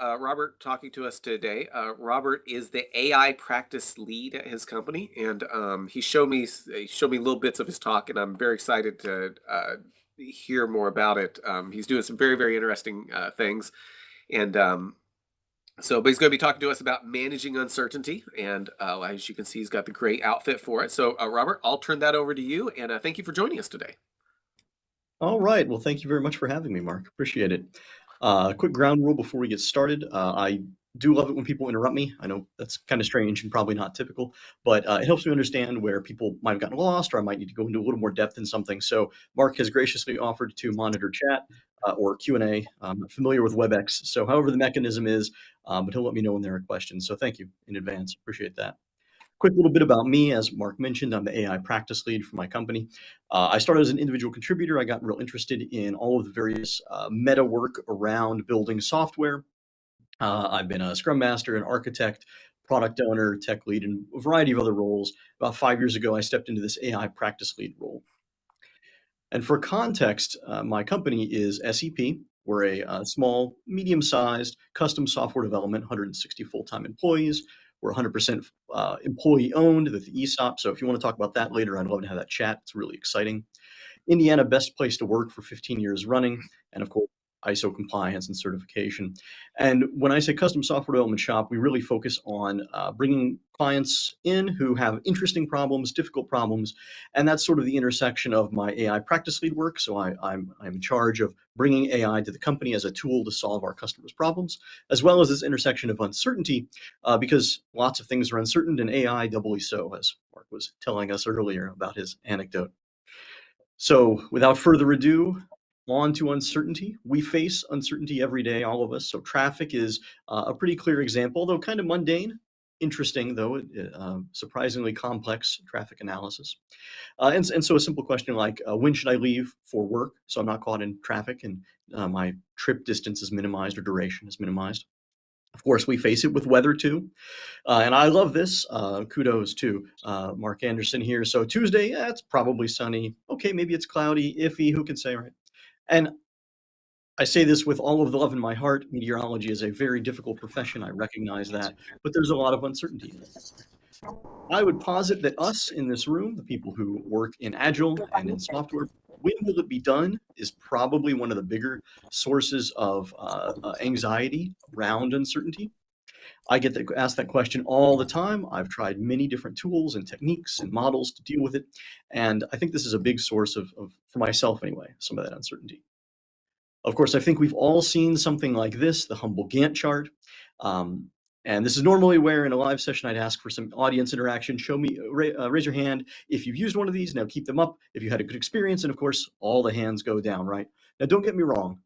Robert talking to us today. Robert is the AI practice lead at his company, and he showed me little bits of his talk, and I'm very excited to hear more about it. He's doing some very interesting things, and but he's going to be talking to us about managing uncertainty, and as you can see, he's got the great outfit for it. So, Robert, I'll turn that over to you, and thank you for joining us today. All right. Well, thank you very much for having me, Mark. Appreciate it. Quick ground rule before we get started. I do love it when people interrupt me. I know that's kind of strange and probably not typical, but it helps me understand where people might have gotten lost or I might need to go into a little more depth in something. So Mark has graciously offered to monitor chat or Q&A. I'm not familiar with WebEx, so however the mechanism is, but he'll let me know when there are questions. So thank you in advance. Appreciate that. Quick little bit about me. As Mark mentioned, I'm the AI practice lead for my company. I started as an individual contributor. I got real interested in all of the various meta work around building software. I've been a scrum master, an architect, product owner, tech lead, and a variety of other roles. About 5 years ago, I stepped into this AI practice lead role. And for context, my company is SEP. We're a small, medium-sized custom software development, 160 full-time employees. We're 100% employee-owned with the ESOP. So if you want to talk about that later, I'd love to have that chat. It's really exciting. Indiana, best place to work for 15 years running, and of course, ISO compliance and certification. And when I say custom software development shop, we really focus on bringing clients in who have interesting problems, difficult problems, and that's sort of the intersection of my AI practice lead work. So I'm in charge of bringing AI to the company as a tool to solve our customers' problems, as well as this intersection of uncertainty, because lots of things are uncertain, and AI doubly so, as Mark was telling us earlier about his anecdote. So without further ado, on to uncertainty. We face uncertainty every day, all of us. So traffic is a pretty clear example, though kind of mundane. Interesting, though, surprisingly complex traffic analysis. And so a simple question like, when should I leave for work so I'm not caught in traffic and my trip distance is minimized or duration is minimized? Of course, we face it with weather too. And I love this. Kudos to Mark Anderson here. So Tuesday, yeah, it's probably sunny. Okay, maybe it's cloudy, iffy. Who can say, right? And I say this with all of the love in my heart. Meteorology is a very difficult profession. I recognize that, but there's a lot of uncertainty in it. I would posit that us in this room, the people who work in Agile and in software, when will it be done is probably one of the bigger sources of anxiety around uncertainty. I get asked that question all the time. I've tried many different tools and techniques and models to deal with it. And I think this is a big source of for myself anyway, some of that uncertainty. Of course, I think we've all seen something like this, the humble Gantt chart. Um, and this is normally where in a live session I'd ask for some audience interaction. Show me, raise your hand if you've used one of these. Now keep them up if you had a good experience. And of course, all the hands go down, right? Now, don't get me wrong.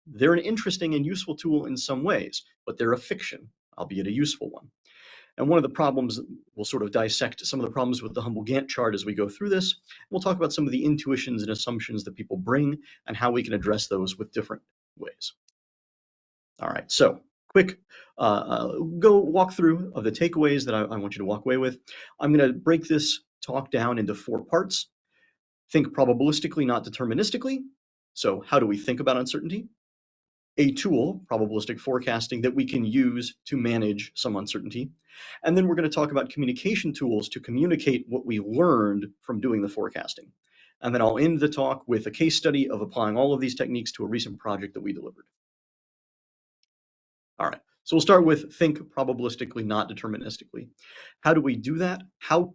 They're an interesting and useful tool in some ways, but they're a fiction, albeit a useful one. And one of the problems, we'll sort of dissect some of the problems with the humble Gantt chart as we go through this. We'll talk about some of the intuitions and assumptions that people bring and how we can address those with different ways. All right, so quick go walk through of the takeaways that I want you to walk away with. I'm going to break this talk down into 4 parts. Think probabilistically, not deterministically. So how do we think about uncertainty? A tool, probabilistic forecasting, that we can use to manage some uncertainty. And then we're going to talk about communication tools to communicate what we learned from doing the forecasting. And then I'll end the talk with a case study of applying all of these techniques to a recent project that we delivered. All right, so we'll start with think probabilistically, not deterministically. How do we do that? How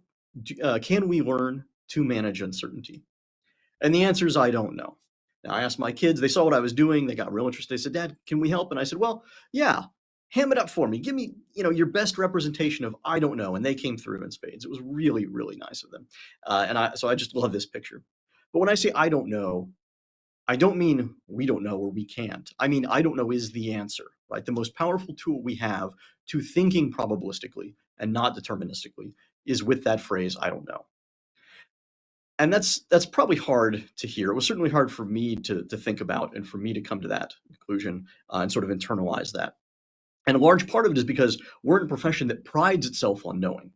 can we learn to manage uncertainty? And the answer is, I don't know. Now, I asked my kids, they saw what I was doing. They got real interested. They said, Dad, can we help? And I said, well, yeah, ham it up for me. Give me, your best representation of I don't know. And they came through in spades. It was really, really nice of them. So I just love this picture. But when I say I don't know, I don't mean we don't know or we can't. I mean, I don't know is the answer, right? The most powerful tool we have to thinking probabilistically and not deterministically is with that phrase, I don't know. And that's probably hard to hear. It was certainly hard for me to think about and for me to come to that conclusion and sort of internalize that. And a large part of it is because we're in a profession that prides itself on knowing.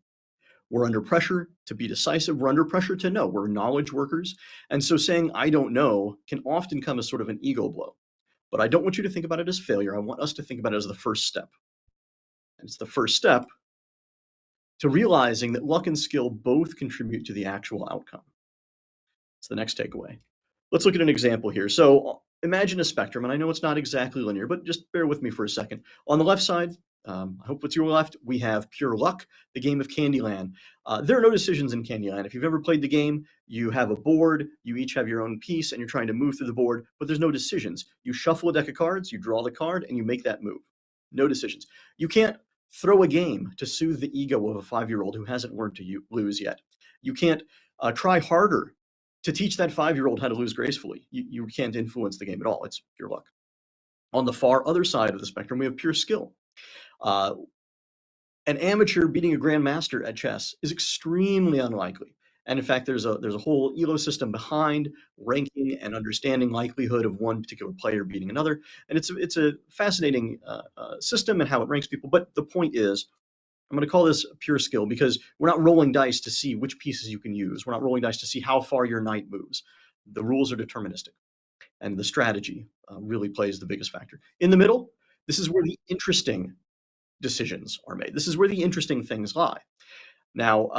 We're under pressure to be decisive. We're under pressure to know. We're knowledge workers. And so saying, I don't know, can often come as sort of an ego blow. But I don't want you to think about it as failure. I want us to think about it as the first step. And it's the first step to realizing that luck and skill both contribute to the actual outcome. It's the next takeaway. Let's look at an example here. So imagine a spectrum, and I know it's not exactly linear, but just bear with me for a second. On the left side, I hope it's your left, we have pure luck, the game of Candyland. There are no decisions in Candyland. If you've ever played the game, you have a board, you each have your own piece, and you're trying to move through the board, but there's no decisions. You shuffle a deck of cards, you draw the card, and you make that move. No decisions. You can't throw a game to soothe the ego of a 5-year-old who hasn't learned to lose yet. You can't try harder to teach that 5-year-old how to lose gracefully. You can't influence the game at all. It's pure luck. On the far other side of the spectrum, we have pure skill. An amateur beating a grandmaster at chess is extremely unlikely. And in fact, there's a whole elo system behind ranking and understanding likelihood of one particular player beating another. And it's a fascinating system and how it ranks people. But the point is, I'm going to call this pure skill because we're not rolling dice to see which pieces you can use. We're not rolling dice to see how far your knight moves. The rules are deterministic, and the strategy really plays the biggest factor. In the middle, this is where the interesting decisions are made. This is where the interesting things lie. Now,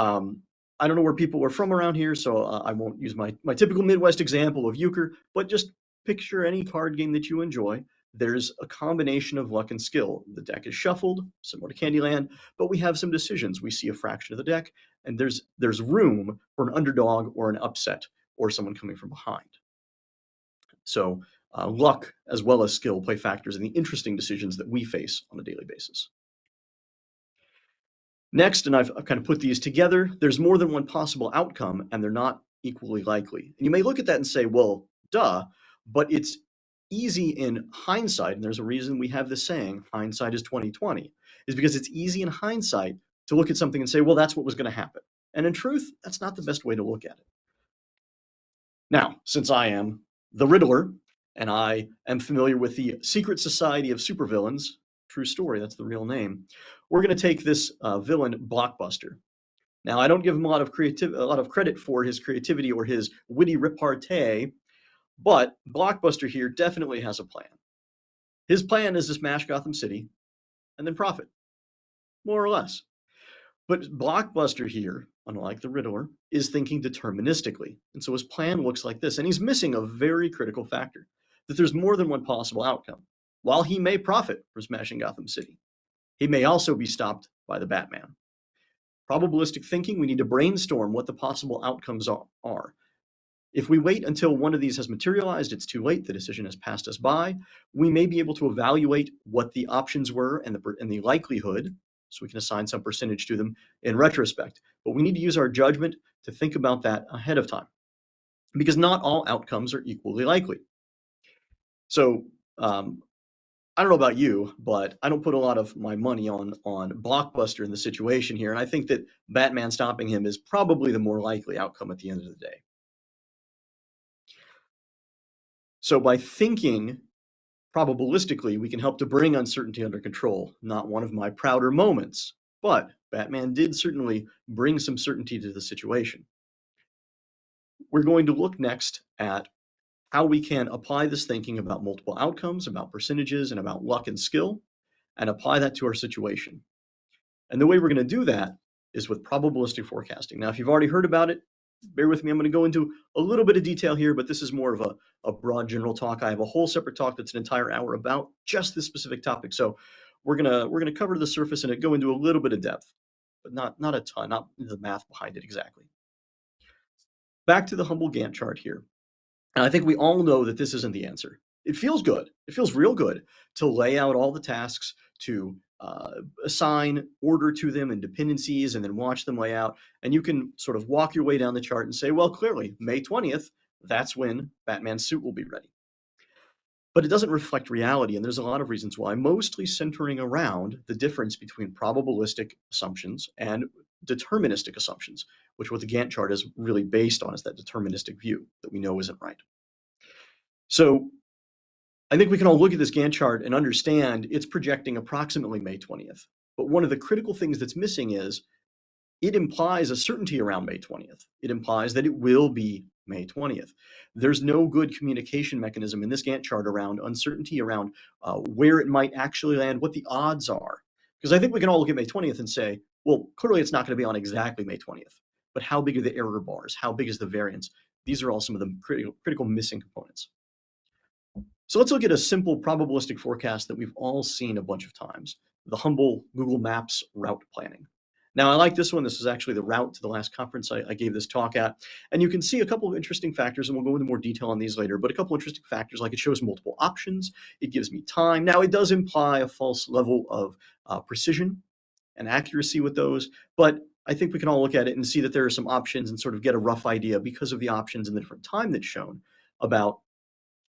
I don't know where people are from around here, so I won't use my typical Midwest example of euchre, but just picture any card game that you enjoy. There's a combination of luck and skill. The deck is shuffled, similar to Candyland, but we have some decisions. We see a fraction of the deck, and there's room for an underdog or an upset or someone coming from behind. So luck as well as skill play factors in the interesting decisions that we face on a daily basis. Next, and I've kind of put these together, there's more than one possible outcome, and they're not equally likely. And you may look at that and say, well, duh, but it's easy in hindsight, and there's a reason we have this saying, hindsight is 20/20, is because it's easy in hindsight to look at something and say, well, that's what was going to happen. And in truth, that's not the best way to look at it. Now, since I am the Riddler, and I am familiar with the secret society of supervillains, true story, that's the real name, we're going to take this villain, Blockbuster. Now, I don't give him a lot of credit for his creativity or his witty repartee, but Blockbuster here definitely has a plan. His plan is to smash Gotham City and then profit, more or less. But Blockbuster here, unlike the Riddler, is thinking deterministically. And so his plan looks like this. And he's missing a very critical factor, that there's more than one possible outcome. While he may profit from smashing Gotham City, he may also be stopped by the Batman. Probabilistic thinking, we need to brainstorm what the possible outcomes are. If we wait until one of these has materialized, it's too late. The decision has passed us by. We may be able to evaluate what the options were and the likelihood, so we can assign some percentage to them in retrospect. But we need to use our judgment to think about that ahead of time, because not all outcomes are equally likely. So I don't know about you, but I don't put a lot of my money on Blockbuster in the situation here, and I think that Batman stopping him is probably the more likely outcome at the end of the day. So by thinking probabilistically, we can help to bring uncertainty under control. Not one of my prouder moments, but Batman did certainly bring some certainty to the situation. We're going to look next at how we can apply this thinking about multiple outcomes, about percentages, and about luck and skill, and apply that to our situation. And the way we're going to do that is with probabilistic forecasting. Now, if you've already heard about it, bear with me. I'm going to go into a little bit of detail here, but this is more of a broad general talk. I have a whole separate talk that's an entire hour about just this specific topic. So we're gonna cover the surface and go into a little bit of depth, but not a ton, not the math behind it exactly. Back to the humble Gantt chart here. And I think we all know that this isn't the answer. It feels good. It feels real good to lay out all the tasks, to assign order to them and dependencies, and then watch them lay out. And you can sort of walk your way down the chart and say, well, clearly, May 20th, that's when Batman's suit will be ready. But it doesn't reflect reality, and there's a lot of reasons why, mostly centering around the difference between probabilistic assumptions and deterministic assumptions, which what the Gantt chart is really based on, is that deterministic view that we know isn't right. So I think we can all look at this Gantt chart and understand it's projecting approximately May 20th. But one of the critical things that's missing is it implies a certainty around May 20th. It implies that it will be May 20th. There's no good communication mechanism in this Gantt chart around uncertainty, around where it might actually land, what the odds are. Because I think we can all look at May 20th and say, well, clearly it's not going to be on exactly May 20th, but how big are the error bars? How big is the variance? These are all some of the critical missing components. So let's look at a simple probabilistic forecast that we've all seen a bunch of times, the humble Google Maps route planning. Now, I like this one. This is actually the route to the last conference I gave this talk at. And you can see a couple of interesting factors, and we'll go into more detail on these later, but a couple of interesting factors, like it shows multiple options. It gives me time. Now, it does imply a false level of precision and accuracy with those, but I think we can all look at it and see that there are some options and sort of get a rough idea, because of the options and the different time that's shown, about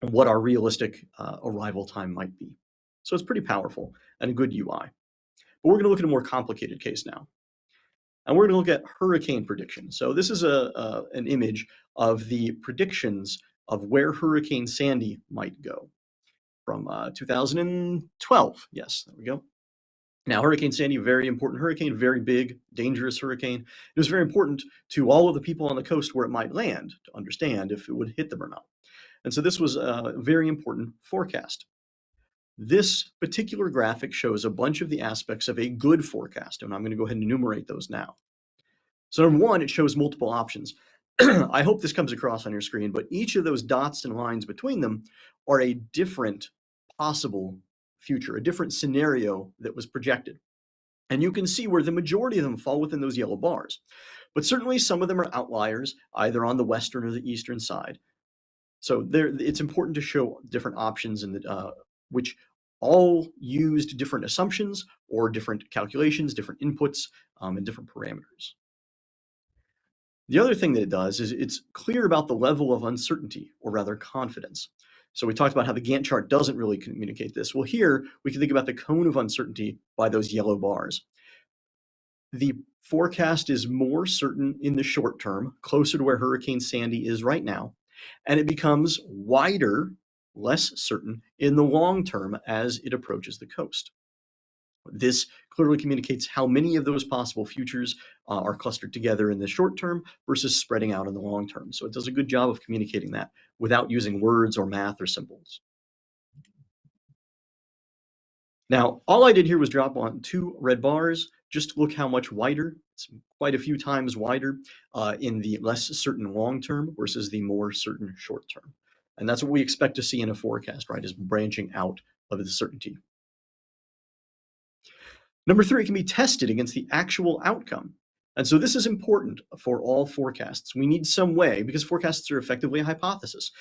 what our realistic arrival time might be. So it's pretty powerful and a good UI. But we're going to look at a more complicated case now. And we're going to look at hurricane prediction. So this is an image of the predictions of where Hurricane Sandy might go from 2012. Yes, there we go. Now, Hurricane Sandy, very important hurricane, very big, dangerous hurricane. It was very important to all of the people on the coast where it might land to understand if it would hit them or not. And so this was a very important forecast. This particular graphic shows a bunch of the aspects of a good forecast, and I'm going to go ahead and enumerate those now. So number one, it shows multiple options. I hope this comes across on your screen, but each of those dots and lines between them are a different possible future, a different scenario that was projected. And you can see where the majority of them fall within those yellow bars. But certainly some of them are outliers, either on the western or the eastern side. So it's important to show different options in which all used different assumptions or different calculations, different inputs, and different parameters. The other thing that it does is it's clear about the level of uncertainty, or rather confidence. So we talked about how the Gantt chart doesn't really communicate this. Well, here we can think about the cone of uncertainty by those yellow bars. The forecast is more certain in the short term, closer to where Hurricane Sandy is right now, and it becomes wider, less certain in the long term as it approaches the coast. This clearly communicates how many of those possible futures are clustered together in the short term versus spreading out in the long term. So it does a good job of communicating that without using words or math or symbols. Now, all I did here was drop on 2 red bars, just to look how much wider. It's quite a few times wider in the less certain long term versus the more certain short term. And that's what we expect to see in a forecast, right, is branching out of the certainty. Number 3, it can be tested against the actual outcome. And so this is important for all forecasts. We need some way, because forecasts are effectively a hypothesis.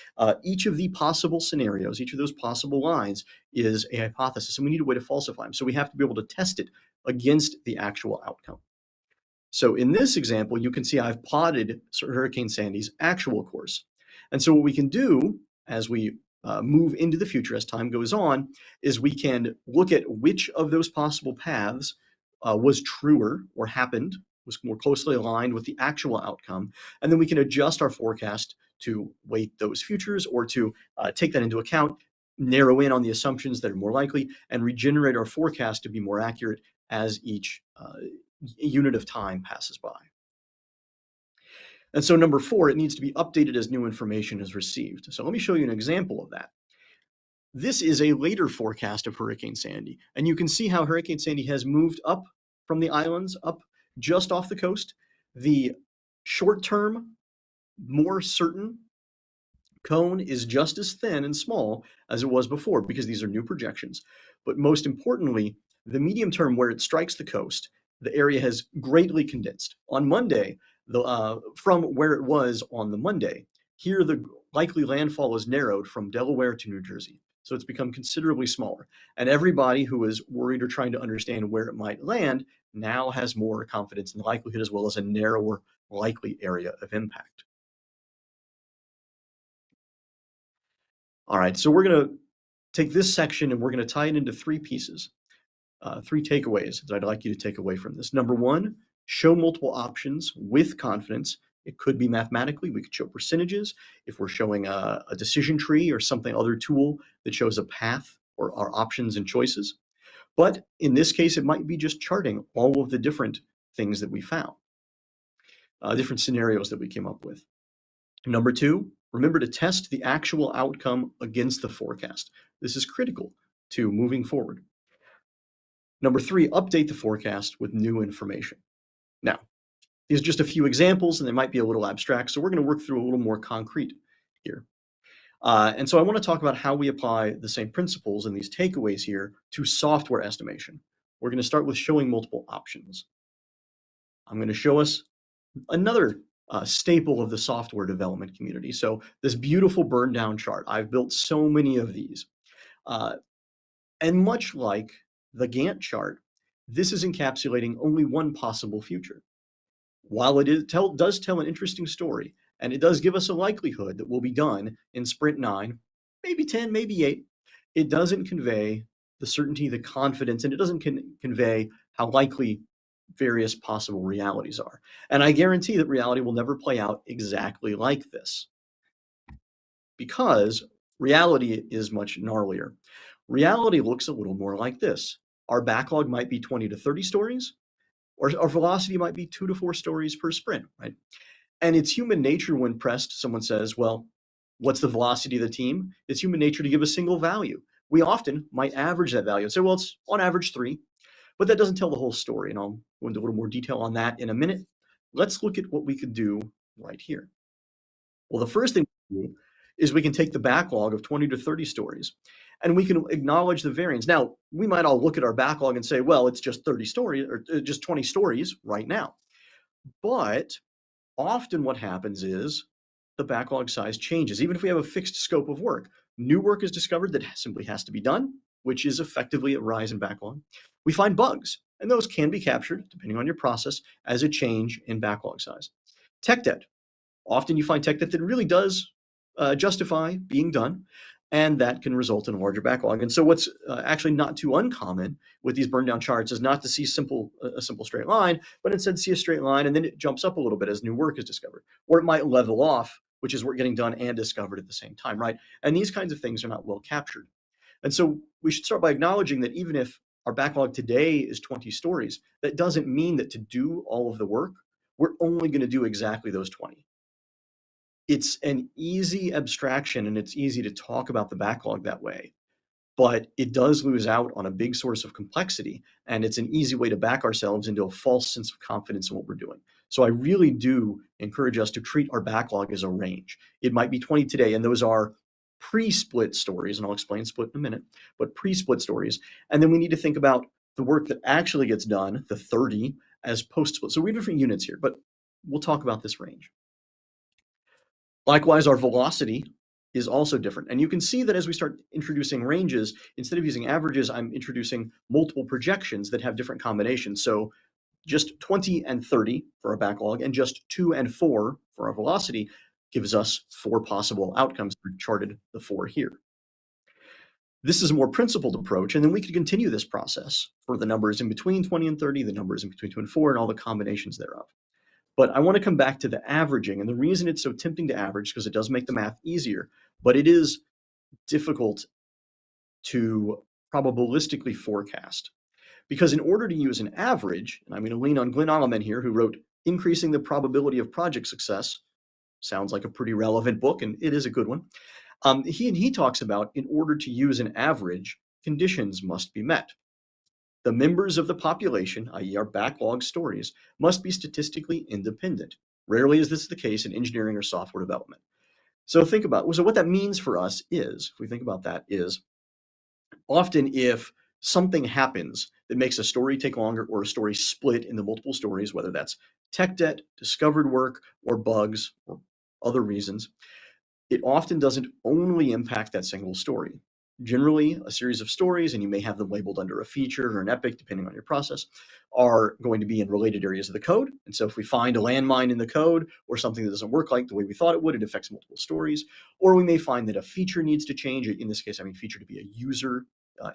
Each of the possible scenarios, each of those possible lines is a hypothesis, and we need a way to falsify them. So we have to be able to test it against the actual outcome. So in this example, you can see I've plotted Hurricane Sandy's actual course. And so what we can do as we move into the future as time goes on is we can look at which of those possible paths was truer or happened, was more closely aligned with the actual outcome, and then we can adjust our forecast to weight those futures or to take that into account, narrow in on the assumptions that are more likely, and regenerate our forecast to be more accurate as each unit of time passes by. And so number 4, it needs to be updated as new information is received. So let me show you an example of that. This is a later forecast of Hurricane Sandy, and you can see how Hurricane Sandy has moved up from the islands, up just off the coast. The short-term, more certain cone is just as thin and small as it was before, because these are new projections. But most importantly, the medium term, where it strikes the coast, the area has greatly condensed. On Monday, from where it was on the Monday, here the likely landfall is narrowed from Delaware to New Jersey. So it's become considerably smaller. And everybody who is worried or trying to understand where it might land now has more confidence in the likelihood, as well as a narrower likely area of impact. All right, so we're going to take this section and we're going to tie it into 3 pieces, 3 takeaways that I'd like you to take away from this. Number 1, show multiple options with confidence. It could be mathematically. We could show percentages. If we're showing a decision tree or something, other tool that shows a path or our options and choices. But in this case, it might be just charting all of the different things that we found, different scenarios that we came up with. Number two, remember to test the actual outcome against the forecast. This is critical to moving forward. Number three, update the forecast with new information. Now, these are just a few examples, and they might be a little abstract, so we're going to work through a little more concrete here. And so I want to talk about how we apply the same principles and these takeaways here to software estimation. We're going to start with showing multiple options. I'm going to show us another staple of the software development community. So this beautiful burn down chart. I've built so many of these. And much like the Gantt chart, this is encapsulating only one possible future. While it does tell an interesting story, and it does give us a likelihood that we'll be done in sprint 9, maybe 10, maybe 8, it doesn't convey the certainty, the confidence, and it doesn't convey how likely various possible realities are. And I guarantee that reality will never play out exactly like this, because reality is much gnarlier. Reality looks a little more like this. Our backlog might be 20 to 30 stories, or our velocity might be 2 to 4 stories per sprint, right? And it's human nature when pressed, someone says, well, what's the velocity of the team? It's human nature to give a single value. We often might average that value and say, well, it's on average 3, but that doesn't tell the whole story. And I'll go into a little more detail on that in a minute. Let's look at what we could do right here. Well, the first thing we can do is we can take the backlog of 20 to 30 stories and we can acknowledge the variance. Now, we might all look at our backlog and say, well, it's just 30 stories or just 20 stories right now. But often what happens is the backlog size changes. Even if we have a fixed scope of work, new work is discovered that simply has to be done, which is effectively a rise in backlog. We find bugs, and those can be captured, depending on your process, as a change in backlog size. Tech debt. Often you find tech debt that really does justify being done, and that can result in a larger backlog. And so what's actually not too uncommon with these burn down charts is not to see a simple straight line, but instead see a straight line, and then it jumps up a little bit as new work is discovered. Or it might level off, which is work getting done and discovered at the same time, right? And these kinds of things are not well captured. And so we should start by acknowledging that even if our backlog today is 20 stories, that doesn't mean that to do all of the work, we're only going to do exactly those 20. It's an easy abstraction, and it's easy to talk about the backlog that way, but it does lose out on a big source of complexity, and it's an easy way to back ourselves into a false sense of confidence in what we're doing. So I really do encourage us to treat our backlog as a range. It might be 20 today, and those are pre-split stories, and I'll explain split in a minute, but pre-split stories. And then we need to think about the work that actually gets done, the 30, as post-split. So we have different units here, but we'll talk about this range. Likewise, our velocity is also different. And you can see that as we start introducing ranges, instead of using averages, I'm introducing multiple projections that have different combinations. So just 20 and 30 for our backlog, and just 2 and 4 for our velocity gives us 4 possible outcomes. We've charted the 4 here. This is a more principled approach, and then we could continue this process for the numbers in between 20 and 30, the numbers in between 2 and 4, and all the combinations thereof. But I want to come back to the averaging. And the reason it's so tempting to average is because it does make the math easier, but it is difficult to probabilistically forecast. Because in order to use an average, and I'm going to lean on Glenn Alleman here, who wrote Increasing the Probability of Project Success. Sounds like a pretty relevant book, and it is a good one. He talks about, in order to use an average, conditions must be met. The members of the population, i.e. our backlog stories, must be statistically independent. Rarely is this the case in engineering or software development. So think about, so what that means for us is, if we think about that, is often if something happens that makes a story take longer or a story split into multiple stories, whether that's tech debt, discovered work, or bugs, or other reasons, it often doesn't only impact that single story. Generally, a series of stories, and you may have them labeled under a feature or an epic, depending on your process, are going to be in related areas of the code. And so if we find a landmine in the code or something that doesn't work like the way we thought it would, it affects multiple stories. Or we may find that a feature needs to change. In this case, I mean feature to be a user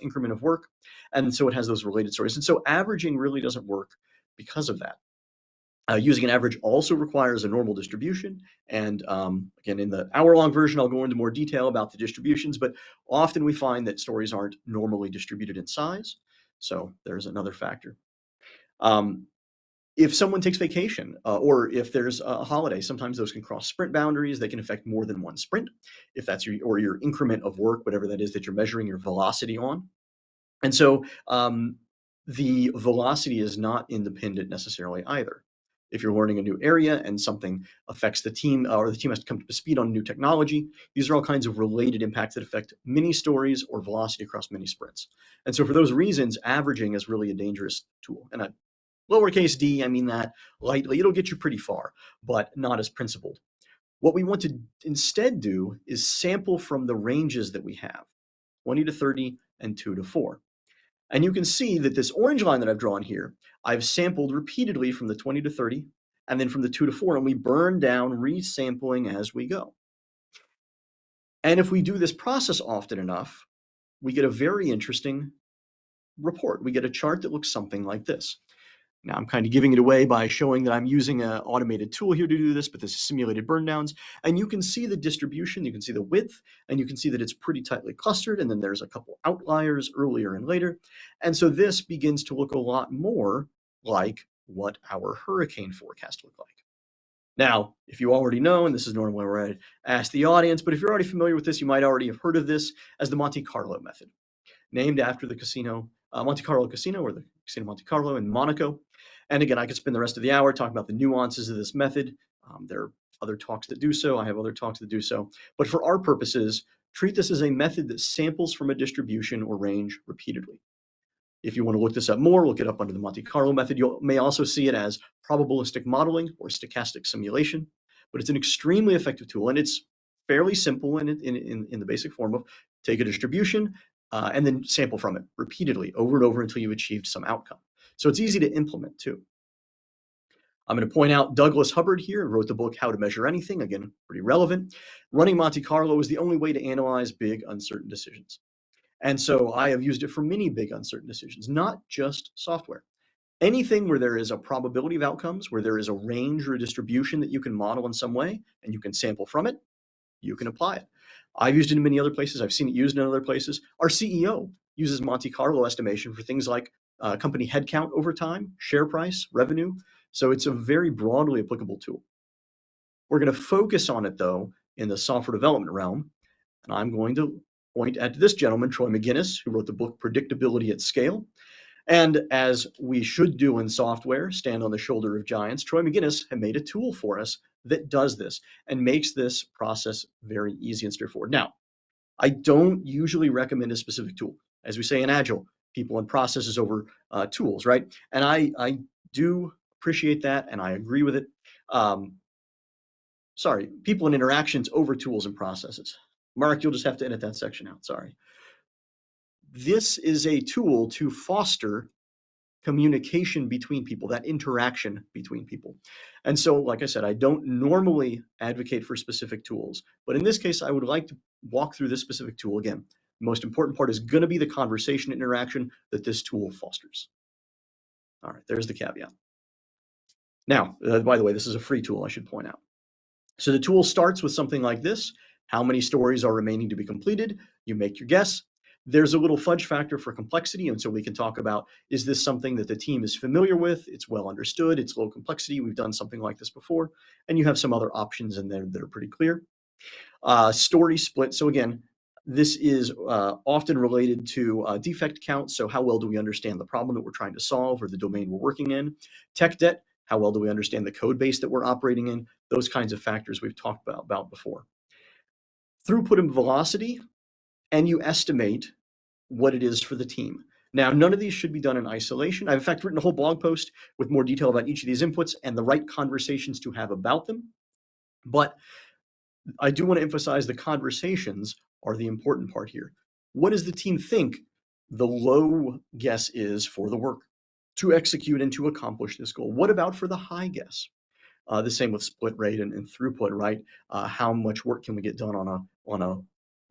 increment of work. And so it has those related stories. And so averaging really doesn't work because of that. Using an average also requires a normal distribution. And again, in the hour-long version, I'll go into more detail about the distributions, but often we find that stories aren't normally distributed in size. So there's another factor. If someone takes vacation or if there's a holiday, sometimes those can cross sprint boundaries. They can affect more than one sprint, if that's your increment of work, whatever that is that you're measuring your velocity on. And so the velocity is not independent necessarily either. If you're learning a new area and something affects the team, or the team has to come to speed on new technology, these are all kinds of related impacts that affect mini stories or velocity across many sprints. And so for those reasons, averaging is really a dangerous tool. And lowercase d, I mean that lightly. It'll get you pretty far, but not as principled. What we want to instead do is sample from the ranges that we have, 20 to 30 and 2 to 4. And you can see that this orange line that I've drawn here, I've sampled repeatedly from the 20 to 30 and then from the 2 to 4, and we burn down resampling as we go. And if we do this process often enough, we get a very interesting report. We get a chart that looks something like this. Now I'm kind of giving it away by showing that I'm using an automated tool here to do this, but this is simulated burn downs. And you can see the distribution, you can see the width, and you can see that it's pretty tightly clustered. And then there's a couple outliers earlier and later. And so this begins to look a lot more like what our hurricane forecast looked like. Now, if you already know, and this is normally where I ask the audience, but if you're already familiar with this, you might already have heard of this as the Monte Carlo method, named after the casino, Monte Carlo Casino, or the Casino Monte Carlo in Monaco. And again, I could spend the rest of the hour talking about the nuances of this method. There are other talks that do so. I have other talks that do so. But for our purposes, treat this as a method that samples from a distribution or range repeatedly. If you want to look this up more, look it up under the Monte Carlo method. You may also see it as probabilistic modeling or stochastic simulation, but it's an extremely effective tool, and it's fairly simple in the basic form of take a distribution and then sample from it repeatedly over and over until you've achieved some outcome. So it's easy to implement too. I'm going to point out Douglas Hubbard here, who wrote the book How to Measure Anything, again, pretty relevant. Running Monte Carlo is the only way to analyze big, uncertain decisions. And so I have used it for many big, uncertain decisions, not just software. Anything where there is a probability of outcomes, where there is a range or a distribution that you can model in some way, and you can sample from it, you can apply it. I've used it in many other places. I've seen it used in other places. Our CEO uses Monte Carlo estimation for things like company headcount over time, share price, revenue. So it's a very broadly applicable tool. We're going to focus on it, though, in the software development realm. And I'm going to point at this gentleman, Troy McGinnis, who wrote the book Predictability at Scale. And as we should do in software, stand on the shoulder of giants, Troy McGinnis had made a tool for us that does this and makes this process very easy and straightforward. Now, I don't usually recommend a specific tool. As we say in Agile, people and processes over tools, right? And I do appreciate that, and I agree with it. Sorry, people and interactions over tools and processes. Mark, you'll just have to edit that section out, sorry. This is a tool to foster communication between people, that interaction between people. And so, like I said, I don't normally advocate for specific tools, but in this case, I would like to walk through this specific tool again. The most important part is going to be the conversation interaction that this tool fosters. All right, there's the caveat. Now, by the way, this is a free tool, I should point out. So the tool starts with something like this. How many stories are remaining to be completed? You make your guess. There's a little fudge factor for complexity, and so we can talk about, is this something that the team is familiar with? It's well understood, it's low complexity, we've done something like this before, and you have some other options in there that are pretty clear. Story split, so again, this is often related to defect count, so how well do we understand the problem that we're trying to solve or the domain we're working in? Tech debt, how well do we understand the code base that we're operating in? Those kinds of factors we've talked about before. Throughput and velocity, and you estimate what it is for the team. Now, none of these should be done in isolation. I've in fact written a whole blog post with more detail about each of these inputs and the right conversations to have about them. But I do want to emphasize the conversations are the important part here. What does the team think the low guess is for the work to execute and to accomplish this goal? What about for the high guess? The same with split rate and throughput, right? How much work can we get done on a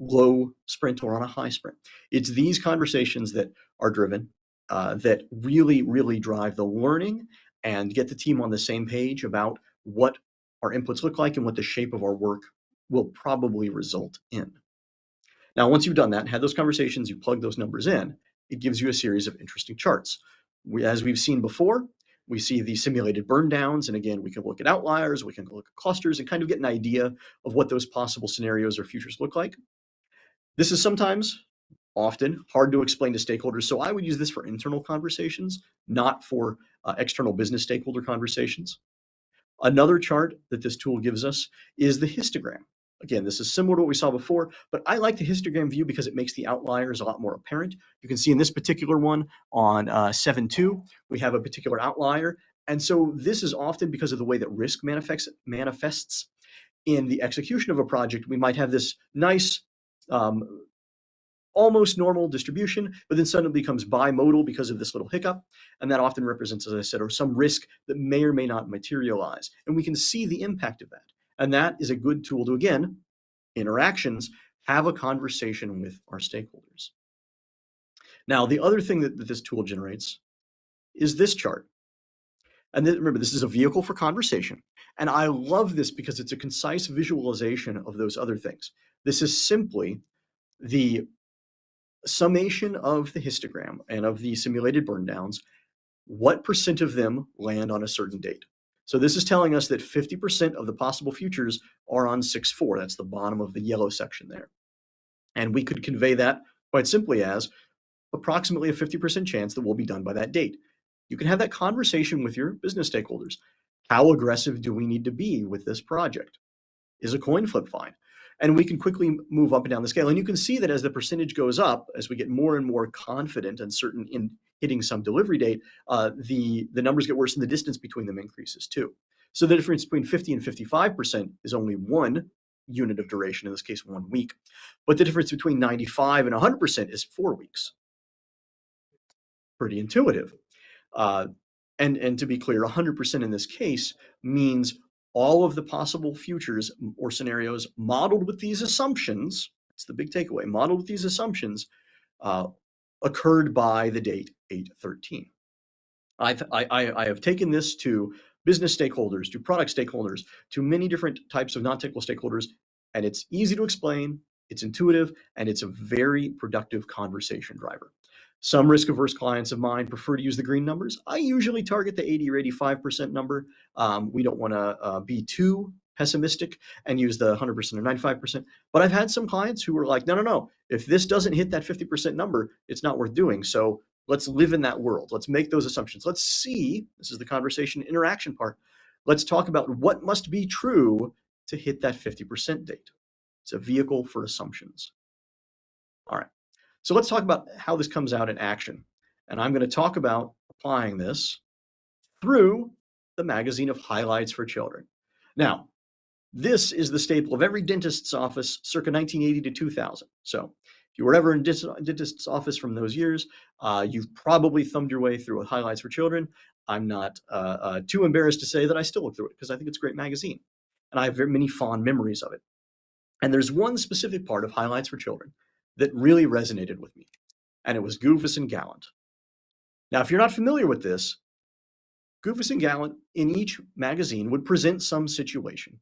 low sprint or on a high sprint? It's these conversations that are driven, that really drive the learning and get the team on the same page about what our inputs look like and what the shape of our work will probably result in. Now, once you've done that, had those conversations, you plug those numbers in, it gives you a series of interesting charts. As we've seen before, we see the simulated burn downs. And again, we can look at outliers, we can look at clusters and kind of get an idea of what those possible scenarios or futures look like. This is sometimes, often, hard to explain to stakeholders. So I would use this for internal conversations, not for external business stakeholder conversations. Another chart that this tool gives us is the histogram. Again, this is similar to what we saw before, but I like the histogram view because it makes the outliers a lot more apparent. You can see in this particular one on 7.2, we have a particular outlier. And so this is often because of the way that risk manifests in the execution of a project. We might have this nice, almost normal distribution, but then suddenly becomes bimodal because of this little hiccup. And that often represents, as I said, or some risk that may or may not materialize. And we can see the impact of that. And that is a good tool to, again, interactions, have a conversation with our stakeholders. Now, the other thing that this tool generates is this chart. And then, remember, this is a vehicle for conversation. And I love this because it's a concise visualization of those other things. This is simply the summation of the histogram and of the simulated burn downs, what percent of them land on a certain date. So this is telling us that 50% of the possible futures are on 6/4. That's the bottom of the yellow section there. And we could convey that quite simply as approximately a 50% chance that we'll be done by that date. You can have that conversation with your business stakeholders. How aggressive do we need to be with this project? Is a coin flip fine? And we can quickly move up and down the scale. And you can see that as the percentage goes up, as we get more and more confident and certain in hitting some delivery date, the numbers get worse and the distance between them increases too. So the difference between 50 and 55% is only one unit of duration, in this case, 1 week. But the difference between 95 and 100% is 4 weeks. Pretty intuitive. And to be clear, 100% in this case means all of the possible futures or scenarios modeled with these assumptions, that's the big takeaway, modeled with these assumptions, occurred by the date 8/13. I have taken this to business stakeholders, to product stakeholders, to many different types of non-technical stakeholders, and it's easy to explain, it's intuitive, and it's a very productive conversation driver. Some risk-averse clients of mine prefer to use the green numbers. I usually target the 80 or 85% number. We don't want to be too pessimistic and use the 100% or 95%. But I've had some clients who were like, no, no, no. If this doesn't hit that 50% number, it's not worth doing. So let's live in that world. Let's make those assumptions. Let's see, this is the conversation interaction part. Let's talk about what must be true to hit that 50% date. It's a vehicle for assumptions. All right. So let's talk about how this comes out in action. And I'm going to talk about applying this through the magazine of highlights for children. Now, this is the staple of every dentist's office circa 1980 to 2000. So if you were ever in dentist's office from those years, you've probably thumbed your way through highlights for children. I'm not too embarrassed to say that I still look through it because I think it's a great magazine. And I have very many fond memories of it. And there's one specific part of highlights for children that really resonated with me, and it was Goofus and Gallant. Now, if you're not familiar with this, Goofus and Gallant in each magazine would present some situation.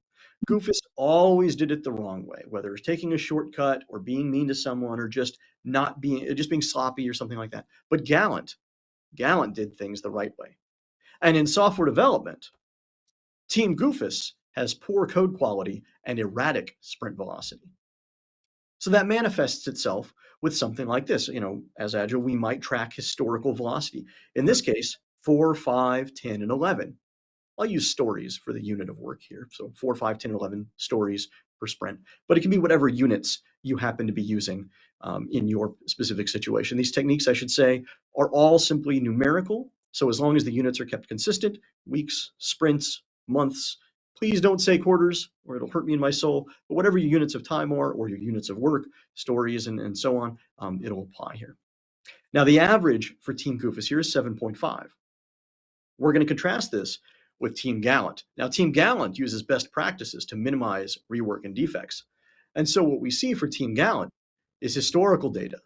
Goofus always did it the wrong way, whether it's taking a shortcut or being mean to someone or just being sloppy or something like that. But Gallant did things the right way. And in software development, Team Goofus has poor code quality and erratic sprint velocity. So that manifests itself with something like this. As Agile, we might track historical velocity. In this case, 4, 5, 10, and 11. I'll use stories for the unit of work here. So 4, 5, 10, 11 stories per sprint. But it can be whatever units you happen to be using in your specific situation. These techniques, I should say, are all simply numerical. So as long as the units are kept consistent, weeks, sprints, months, please don't say quarters or it'll hurt me in my soul, but whatever your units of time are or your units of work, stories, and so on, it'll apply here. Now, the average for Team Goofus here is 7.5. We're going to contrast this with Team Gallant. Now, Team Gallant uses best practices to minimize rework and defects. And so what we see for Team Gallant is historical data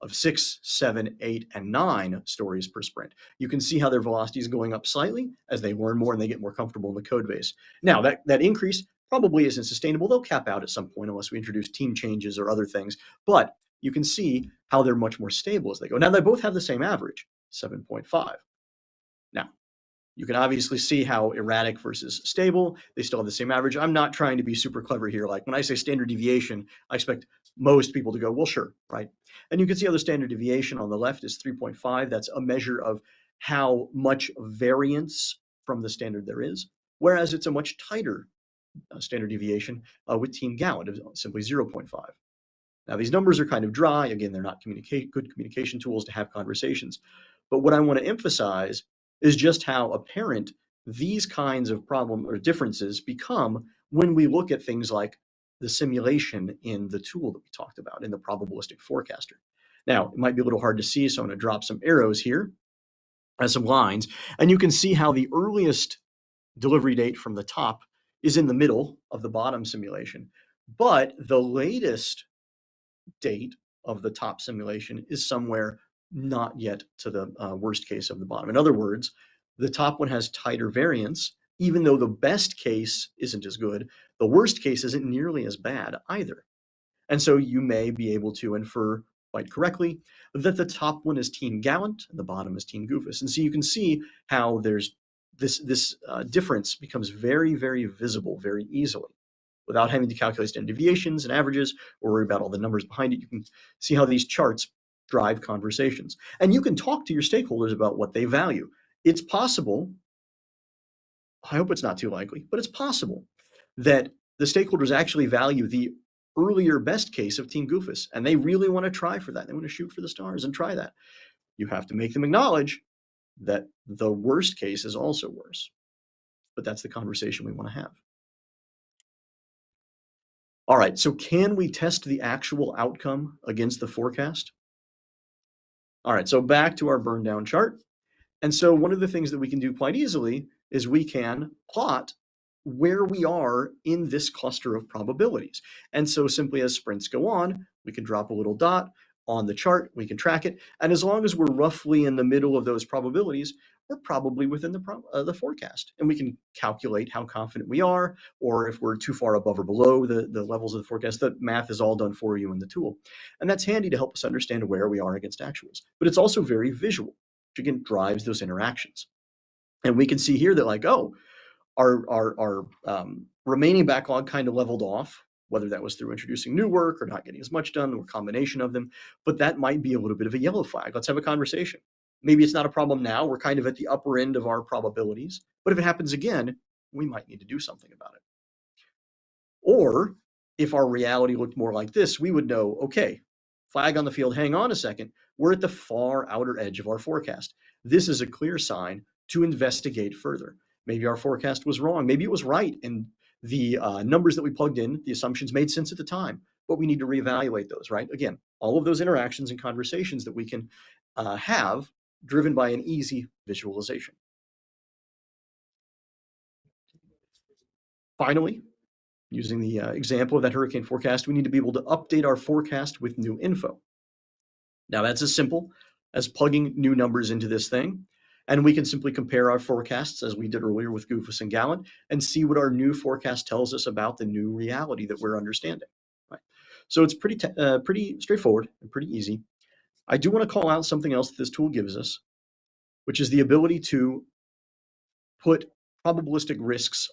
of 6, 7, 8, and 9 stories per sprint. You can see how their velocity is going up slightly as they learn more and they get more comfortable in the code base. Now, that increase probably isn't sustainable. They'll cap out at some point unless we introduce team changes or other things. But you can see how they're much more stable as they go. Now, they both have the same average, 7.5. Now, You can obviously see how erratic versus stable, they still have the same average. I'm not trying to be super clever here. Like when I say standard deviation, I expect most people to go, well, sure, right? And you can see how the standard deviation on the left is 3.5. That's a measure of how much variance from the standard there is, whereas it's a much tighter standard deviation with Team Gallant of simply 0.5. Now, these numbers are kind of dry. Again, they're not good communication tools to have conversations. But what I want to emphasize is just how apparent these kinds of problem or differences become when we look at things like the simulation in the tool that we talked about in the probabilistic forecaster. Now, it might be a little hard to see, so I'm going to drop some arrows here as some lines, and you can see how the earliest delivery date from the top is in the middle of the bottom simulation, but the latest date of the top simulation is somewhere not yet to the worst case of the bottom. In other words, the top one has tighter variance, even though the best case isn't as good, the worst case isn't nearly as bad either. And so you may be able to infer quite correctly that the top one is Team Gallant and the bottom is Team Goofus. And so you can see how there's this difference becomes very, very visible very easily without having to calculate standard deviations and averages or worry about all the numbers behind it. You can see how these charts drive conversations. And you can talk to your stakeholders about what they value. It's possible, I hope it's not too likely, but it's possible that the stakeholders actually value the earlier best case of Team Goofus, and they really want to try for that. They want to shoot for the stars and try that. You have to make them acknowledge that the worst case is also worse. But that's the conversation we want to have. All right, so can we test the actual outcome against the forecast? All right, so back to our burn down chart. And so one of the things that we can do quite easily is we can plot where we are in this cluster of probabilities. And so simply as sprints go on, we can drop a little dot on the chart, we can track it. And as long as we're roughly in the middle of those probabilities, we're probably within the forecast. And we can calculate how confident we are, or if we're too far above or below the levels of the forecast. The math is all done for you in the tool. And that's handy to help us understand where we are against actuals. But it's also very visual, which again drives those interactions. And we can see here that like, oh, our remaining backlog kind of leveled off, whether that was through introducing new work or not getting as much done or a combination of them, but that might be a little bit of a yellow flag. Let's have a conversation. Maybe it's not a problem now. We're kind of at the upper end of our probabilities, but if it happens again, we might need to do something about it. Or if our reality looked more like this, we would know, okay, flag on the field, hang on a second, we're at the far outer edge of our forecast. This is a clear sign to investigate further. Maybe our forecast was wrong. Maybe it was right. And the numbers that we plugged in, the assumptions made sense at the time, but we need to reevaluate those, right? Again, all of those interactions and conversations that we can have driven by an easy visualization. Finally, using the example of that hurricane forecast, we need to be able to update our forecast with new info. Now that's as simple as plugging new numbers into this thing. And we can simply compare our forecasts as we did earlier with Goofus and Gallant and see what our new forecast tells us about the new reality that we're understanding. Right? So it's pretty straightforward and pretty easy. I do want to call out something else that this tool gives us, which is the ability to put probabilistic risks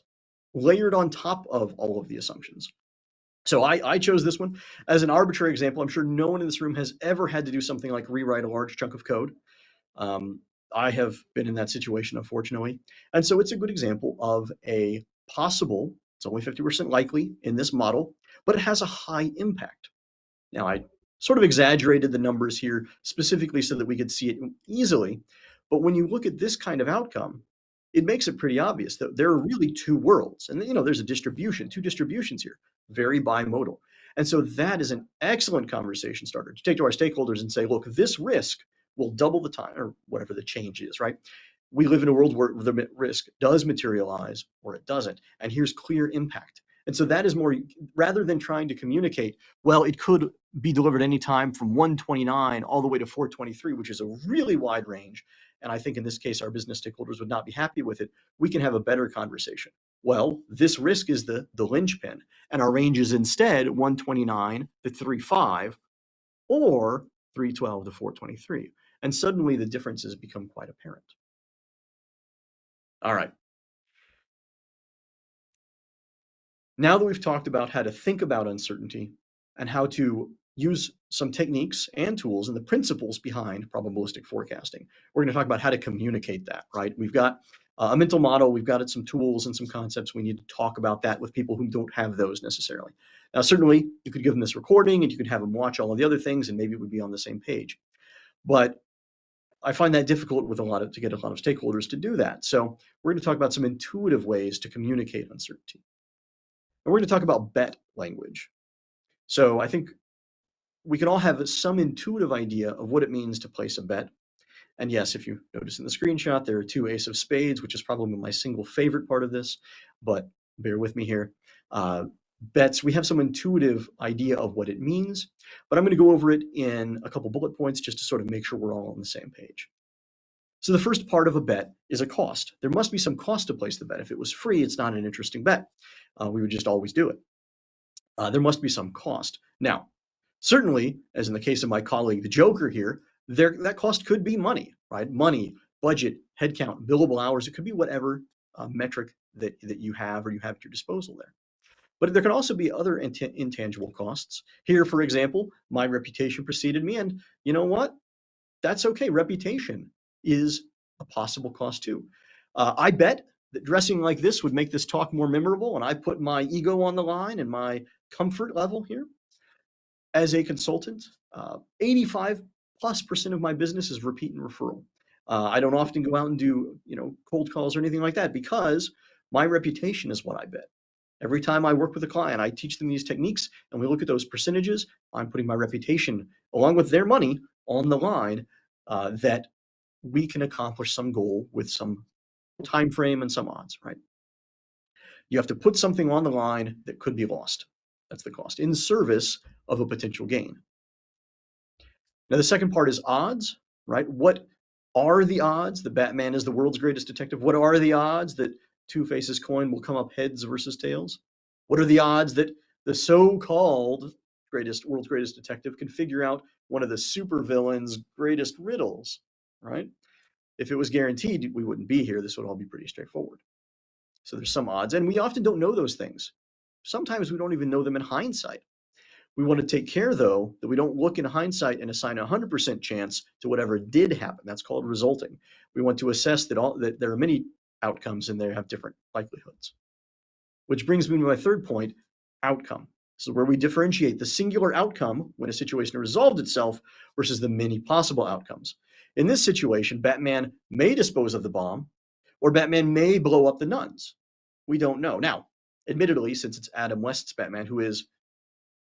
layered on top of all of the assumptions. So I chose this one as an arbitrary example. I'm sure no one in this room has ever had to do something like rewrite a large chunk of code. Um, I have been in that situation, unfortunately. And so it's a good example of a possible, it's only 50% likely in this model, but it has a high impact. Now, I sort of exaggerated the numbers here specifically so that we could see it easily. But when you look at this kind of outcome, it makes it pretty obvious that there are really two worlds. And, there's a distribution, two distributions here, very bimodal. And so that is an excellent conversation starter to take to our stakeholders and say, look, this risk will double the time or whatever the change is, right? We live in a world where the risk does materialize or it doesn't. And here's clear impact. And so that is more, rather than trying to communicate, well, it could be delivered anytime from 129 all the way to 423, which is a really wide range. And I think in this case, our business stakeholders would not be happy with it. We can have a better conversation. Well, this risk is the linchpin, and our range is instead 129 to 35 or 312 to 423. And suddenly the differences become quite apparent. All right. Now that we've talked about how to think about uncertainty and how to use some techniques and tools and the principles behind probabilistic forecasting, we're going to talk about how to communicate that, right? We've got a mental model, we've got some tools and some concepts. We need to talk about that with people who don't have those necessarily. Now, certainly, you could give them this recording and you could have them watch all of the other things and maybe it would be on the same page. But I find that difficult with to get a lot of stakeholders to do that. So we're going to talk about some intuitive ways to communicate uncertainty. And we're going to talk about bet language. So I think we can all have some intuitive idea of what it means to place a bet. And yes, if you notice in the screenshot, there are two ace of spades, which is probably my single favorite part of this, but bear with me here. Bets, we have some intuitive idea of what it means, but I'm going to go over it in a couple bullet points just to sort of make sure we're all on the same page. So the first part of a bet is a cost. There must be some cost to place the bet. If it was free, it's not an interesting bet. We would just always do it. There must be some cost. Now, certainly, as in the case of my colleague, the Joker here, that cost could be money, right? Money, budget, headcount, billable hours. It could be whatever metric that you have or you have at your disposal there. But there can also be other intangible costs. Here, for example, my reputation preceded me, and you know what? That's okay. Reputation is a possible cost too. I bet that dressing like this would make this talk more memorable, and I put my ego on the line and my comfort level here. As a consultant, 85+% of my business is repeat and referral. I don't often go out and do cold calls or anything like that because my reputation is what I bet. Every time I work with a client, I teach them these techniques and we look at those percentages. I'm putting my reputation along with their money on the line that we can accomplish some goal with some time frame and some odds, right? You have to put something on the line that could be lost. That's the cost in service of a potential gain. Now, the second part is odds, right? What are the odds that Batman is the world's greatest detective? What are the odds that Two-Face's coin will come up heads versus tails? What are the odds that the so-called world's greatest detective can figure out one of the supervillain's greatest riddles, right? If it was guaranteed, we wouldn't be here. This would all be pretty straightforward. So there's some odds, and we often don't know those things. Sometimes we don't even know them in hindsight. We want to take care, though, that we don't look in hindsight and assign a 100% chance to whatever did happen. That's called resulting. We want to assess that there are many outcomes and they have different likelihoods. Which brings me to my third point, outcome. This is where we differentiate the singular outcome when a situation resolved itself versus the many possible outcomes. In this situation, Batman may dispose of the bomb, or Batman may blow up the nuns. We don't know. Now, admittedly, since it's Adam West's Batman, who is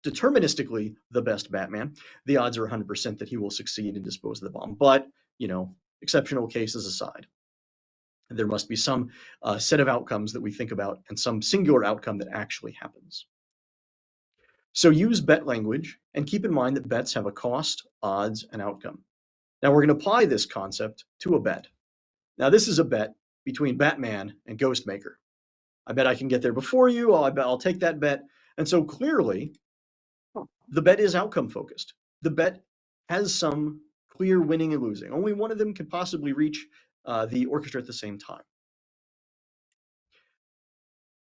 deterministically the best Batman, the odds are 100% that he will succeed and dispose of the bomb. But, exceptional cases aside, there must be some set of outcomes that we think about and some singular outcome that actually happens. So use bet language and keep in mind that bets have a cost, odds, and outcome. Now we're going to apply this concept to a bet. Now this is a bet between Batman and Ghostmaker. I bet I can get there before you. I bet I'll take that bet. And so clearly, the bet is outcome focused. The bet has some clear winning and losing. Only one of them can possibly reach the orchestra at the same time.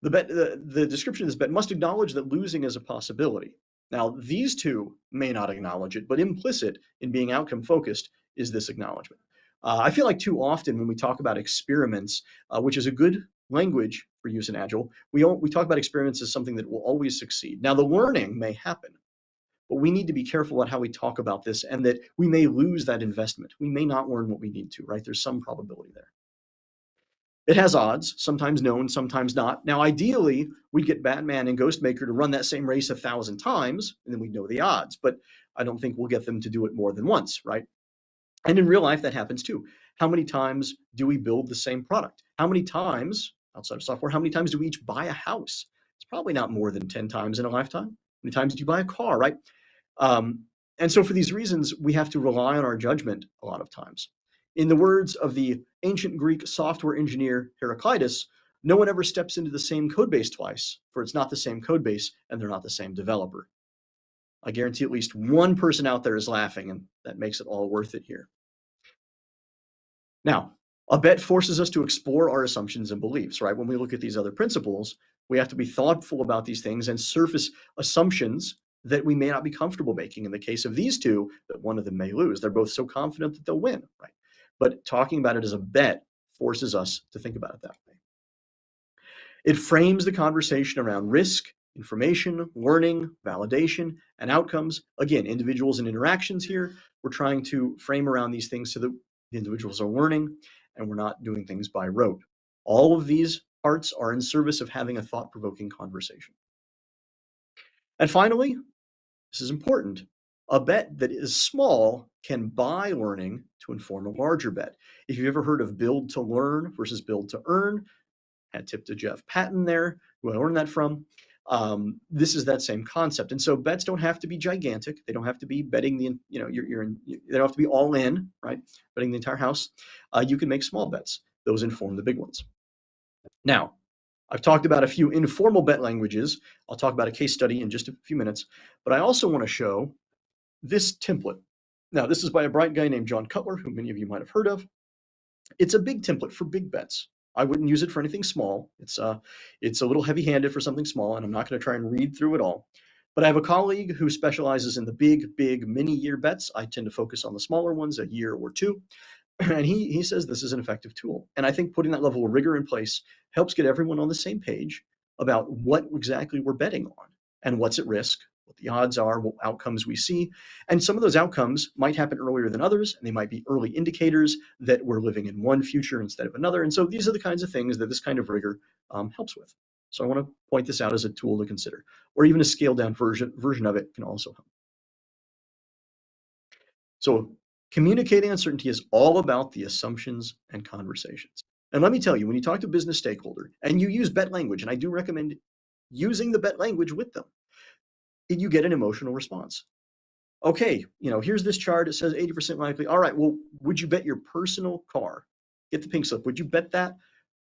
The description of this bet must acknowledge that losing is a possibility. Now, these two may not acknowledge it, but implicit in being outcome focused is this acknowledgement. I feel like too often when we talk about experiments, which is a good language for use in Agile, we talk about experiments as something that will always succeed. Now, the learning may happen, but we need to be careful about how we talk about this and that we may lose that investment. We may not learn what we need to, right? There's some probability there. It has odds, sometimes known, sometimes not. Now, ideally, we'd get Batman and Ghostmaker to run that same race 1,000 times, and then we'd know the odds. But I don't think we'll get them to do it more than once, right? And in real life, that happens too. How many times do we build the same product? How many times, outside of software, how many times do we each buy a house? It's probably not more than 10 times in a lifetime. How many times do you buy a car, right? And so for these reasons, we have to rely on our judgment a lot of times. In the words of the ancient Greek software engineer Heraclitus, no one ever steps into the same code base twice, for it's not the same code base and they're not the same developer. I guarantee at least one person out there is laughing, and that makes it all worth it here. Now, A bet forces us to explore our assumptions and beliefs, right? When we look at these other principles, we have to be thoughtful about these things and surface assumptions that we may not be comfortable making. In the case of these two, that one of them may lose. They're both so confident that they'll win, right? But talking about it as a bet forces us to think about it that way. It frames the conversation around risk, information, learning, validation, and outcomes. Again, individuals and interactions here. We're trying to frame around these things so that the individuals are learning and we're not doing things by rote. All of these parts are in service of having a thought-provoking conversation. And finally, this is important, a bet that is small can buy learning to inform a larger bet. If you've ever heard of build to learn versus build to earn, hat tip to Jeff Patton there, who I learned that from. This is that same concept. And so bets don't have to be gigantic. They don't have to be betting the, you know, they don't have to be all in, right? Betting the entire house. You can make small bets. Those inform the big ones. Now, I've talked about a few informal bet languages. I'll talk about a case study in just a few minutes, but I also want to show this template. Now, this is by a bright guy named John Cutler, who many of you might have heard of. It's a big template for big bets. I wouldn't use it for anything small. It's a little heavy-handed for something small, and I'm not going to try and read through it all. But I have a colleague who specializes in the big mini-year bets. I tend to focus on the smaller ones, a year or two. And he says this is an effective tool. And I think putting that level of rigor in place helps get everyone on the same page about what exactly we're betting on and what's at risk, what the odds are, what outcomes we see. And some of those outcomes might happen earlier than others, and they might be early indicators that we're living in one future instead of another. And so these are the kinds of things that this kind of rigor helps with. So I want to point this out as a tool to consider, or even a scaled down version of it can also help. So communicating uncertainty is all about the assumptions and conversations. And let me tell you, when you talk to a business stakeholder and you use bet language, and I do recommend using the bet language with them, you get an emotional response. Okay, here's this chart. It says 80% likely. All right, well, would you bet your personal car? Get the pink slip. Would you bet that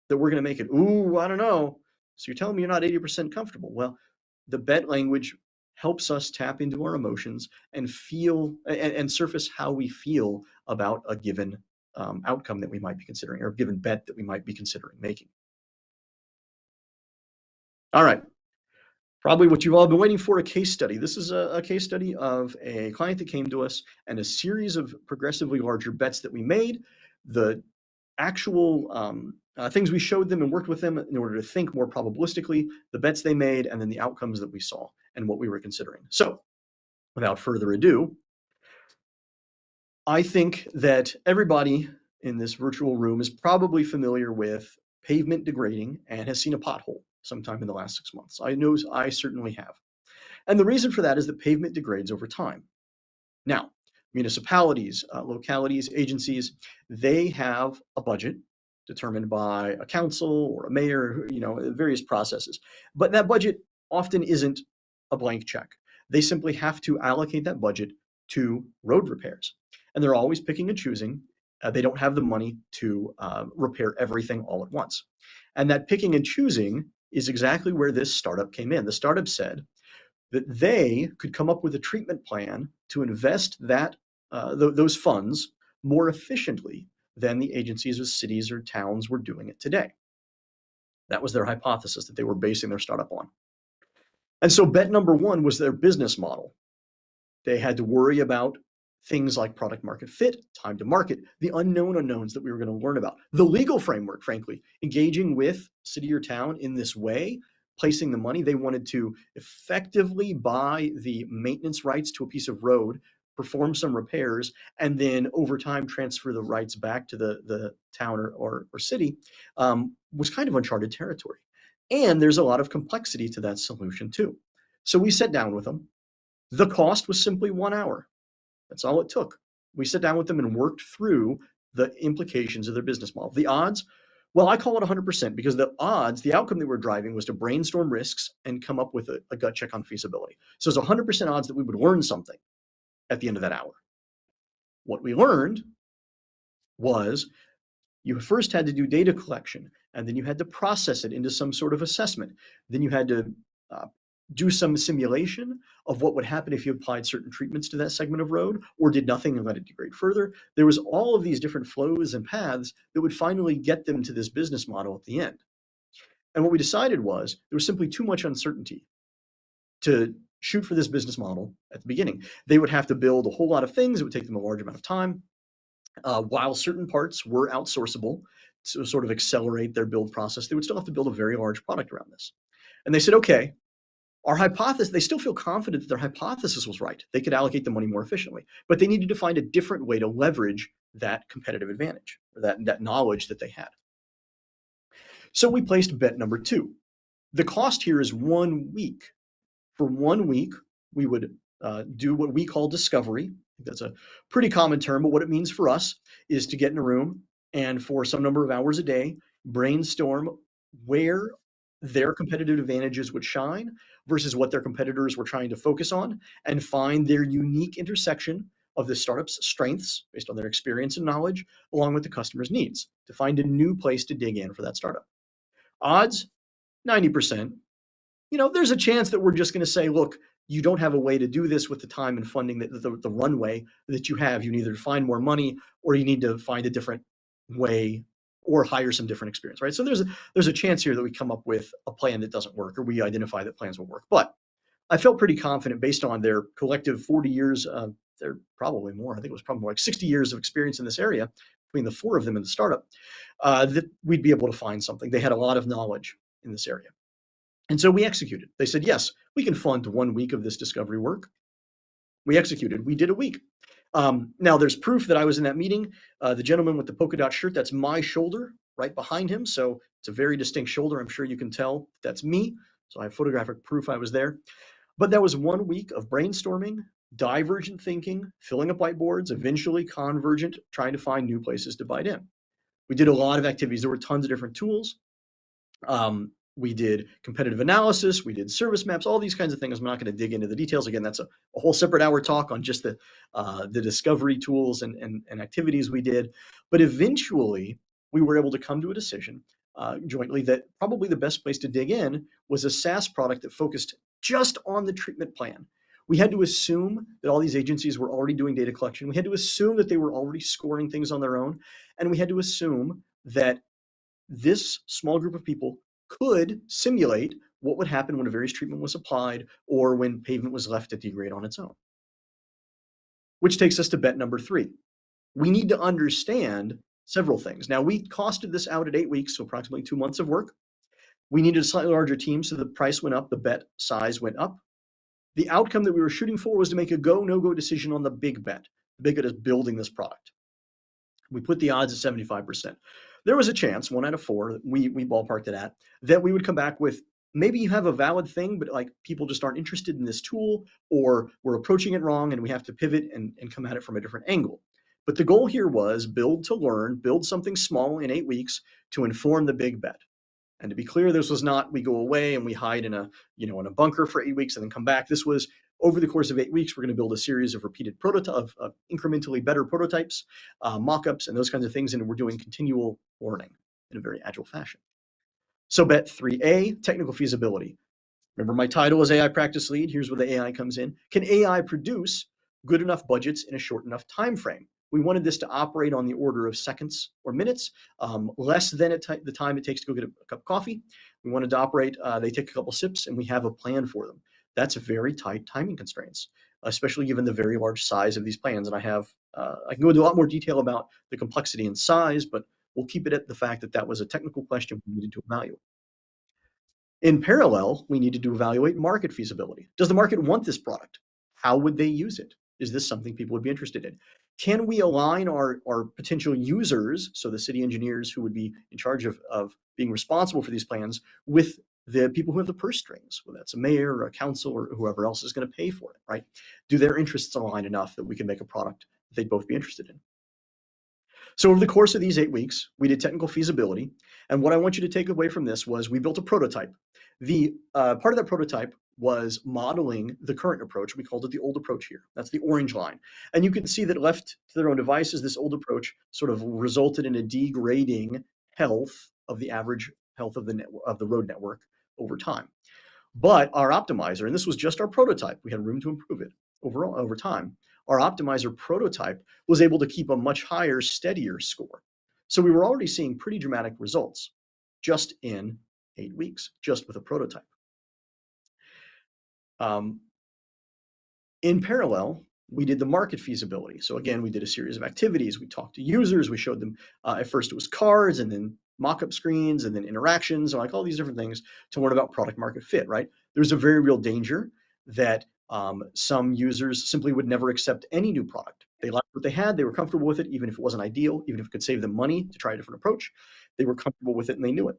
we're going to make it? Ooh, I don't know. So you're telling me you're not 80% comfortable. Well, the bet language helps us tap into our emotions and feel and surface how we feel about a given outcome that we might be considering, or a given bet that we might be considering making. All right. Probably what you've all been waiting for, a case study. This is a case study of a client that came to us and a series of progressively larger bets that we made. The actual things we showed them and worked with them in order to think more probabilistically, the bets they made, and then the outcomes that we saw and what we were considering. So without further ado, I think that everybody in this virtual room is probably familiar with pavement degrading and has seen a pothole sometime in the last 6 months. I know I certainly have. And the reason for that is that pavement degrades over time. Now, municipalities, localities, agencies, they have a budget determined by a council or a mayor, various processes. But that budget often isn't a blank check. They simply have to allocate that budget to road repairs. And they're always picking and choosing. They don't have the money to repair everything all at once. And that picking and choosing is exactly where this startup came in. The startup said that they could come up with a treatment plan to invest those funds more efficiently than the agencies or cities or towns were doing it today. That was their hypothesis that they were basing their startup on. And so bet number one was their business model. They had to worry about things like product market fit, time to market, the unknown unknowns that we were going to learn about, the legal framework, frankly, engaging with city or town in this way, placing the money. They wanted to effectively buy the maintenance rights to a piece of road, perform some repairs, and then over time transfer the rights back to the town or city, was kind of uncharted territory. And there's a lot of complexity to that solution too. So we sat down with them. The cost was simply 1 hour. That's all it took. We sat down with them and worked through the implications of their business model. The odds, well, I call it 100% because the odds, the outcome that we're driving was to brainstorm risks and come up with a gut check on feasibility. So it's 100% odds that we would learn something at the end of that hour. What we learned was you first had to do data collection, and then you had to process it into some sort of assessment. Then you had to do some simulation of what would happen if you applied certain treatments to that segment of road or did nothing and let it degrade further. There was all of these different flows and paths that would finally get them to this business model at the end. And what we decided was there was simply too much uncertainty to shoot for this business model at the beginning. They would have to build a whole lot of things. It would take them a large amount of time. While certain parts were outsourceable to sort of accelerate their build process, they would still have to build a very large product around this. And they said, okay, our hypothesis, they still feel confident that their hypothesis was right. They could allocate the money more efficiently, but they needed to find a different way to leverage that competitive advantage or that knowledge that they had. So we placed bet number 2. The cost here is 1 week. For 1 week, we would do what we call discovery. That's a pretty common term, but what it means for us is to get in a room and for some number of hours a day, brainstorm where their competitive advantages would shine versus what their competitors were trying to focus on and find their unique intersection of the startup's strengths based on their experience and knowledge, along with the customer's needs to find a new place to dig in for that startup. Odds, 90%. There's a chance that we're just going to say, look, you don't have a way to do this with the time and funding, the runway that you have. You need to find more money or you need to find a different way or hire some different experience, right? So there's a chance here that we come up with a plan that doesn't work or we identify that plans will work. But I felt pretty confident based on their collective 40 years, they're probably more, I think it was probably more like 60 years of experience in this area between the 4 of them in the startup, that we'd be able to find something. They had a lot of knowledge in this area. And so we executed. They said, yes, we can fund 1 week of this discovery work. We executed. We did a week. Now, there's proof that I was in that meeting. The gentleman with the polka dot shirt, that's my shoulder right behind him. So it's a very distinct shoulder. I'm sure you can tell that's me. So I have photographic proof I was there. But that was 1 week of brainstorming, divergent thinking, filling up whiteboards, eventually convergent, trying to find new places to bite in. We did a lot of activities. There were tons of different tools. We did competitive analysis, we did service maps, all these kinds of things. I'm not going to dig into the details. Again, that's a whole separate hour talk on just the discovery tools and activities we did. But eventually, we were able to come to a decision jointly that probably the best place to dig in was a SaaS product that focused just on the treatment plan. We had to assume that all these agencies were already doing data collection. We had to assume that they were already scoring things on their own. And we had to assume that this small group of people could simulate what would happen when a various treatment was applied or when pavement was left to degrade on its own. Which takes us to bet number 3. We need to understand several things. Now, we costed this out at 8 weeks, so approximately 2 months of work. We needed a slightly larger team, so the price went up, the bet size went up. The outcome that we were shooting for was to make a go, no-go decision on the big bet. The big bet is building this product. We put the odds at 75%. There was a chance, 1 out of 4, we ballparked it at, that we would come back with maybe you have a valid thing, but like people just aren't interested in this tool, or we're approaching it wrong and we have to pivot and come at it from a different angle. But the goal here was build to learn, build something small in 8 weeks to inform the big bet. And to be clear, this was not we go away and we hide in a bunker for 8 weeks and then come back. This was over the course of 8 weeks, we're going to build a series of repeated prototypes, of incrementally better prototypes, mock-ups, and those kinds of things. And we're doing continual learning in a very agile fashion. So bet 3A, technical feasibility. Remember my title is AI practice lead. Here's where the AI comes in. Can AI produce good enough budgets in a short enough time frame? We wanted this to operate on the order of seconds or minutes, less than the time it takes to go get a cup of coffee. We wanted to operate, they take a couple sips and we have a plan for them. That's very tight timing constraints, especially given the very large size of these plans. And I can go into a lot more detail about the complexity and size, but we'll keep it at the fact that that was a technical question we needed to evaluate. In parallel, we needed to evaluate market feasibility. Does the market want this product? How would they use it? Is this something people would be interested in? Can we align our potential users, so the city engineers who would be in charge of being responsible for these plans, with the people who have the purse strings, whether that's a mayor or a council or whoever else is going to pay for it, right? Do their interests align enough that we can make a product that they'd both be interested in? So over the course of these 8 weeks, we did technical feasibility. And what I want you to take away from this was we built a prototype. The part of that prototype was modeling the current approach. We called it the old approach here. That's the orange line. And you can see that left to their own devices, this old approach sort of resulted in a degrading health of the average health of the road network over time. But our optimizer, and this was just our prototype, we had room to improve it overall over time. Our optimizer prototype was able to keep a much higher, steadier score. So we were already seeing pretty dramatic results just in 8 weeks, just with a prototype. Um, in parallel, we did the market feasibility. So again, we did a series of activities. We talked to users. We showed them, at first it was cards and then mock-up screens and then interactions and like all these different things to learn about product market fit, right? There's a very real danger that some users simply would never accept any new product. They liked what they had. They were comfortable with it, even if it wasn't ideal, even if it could save them money to try a different approach. They were comfortable with it and they knew it.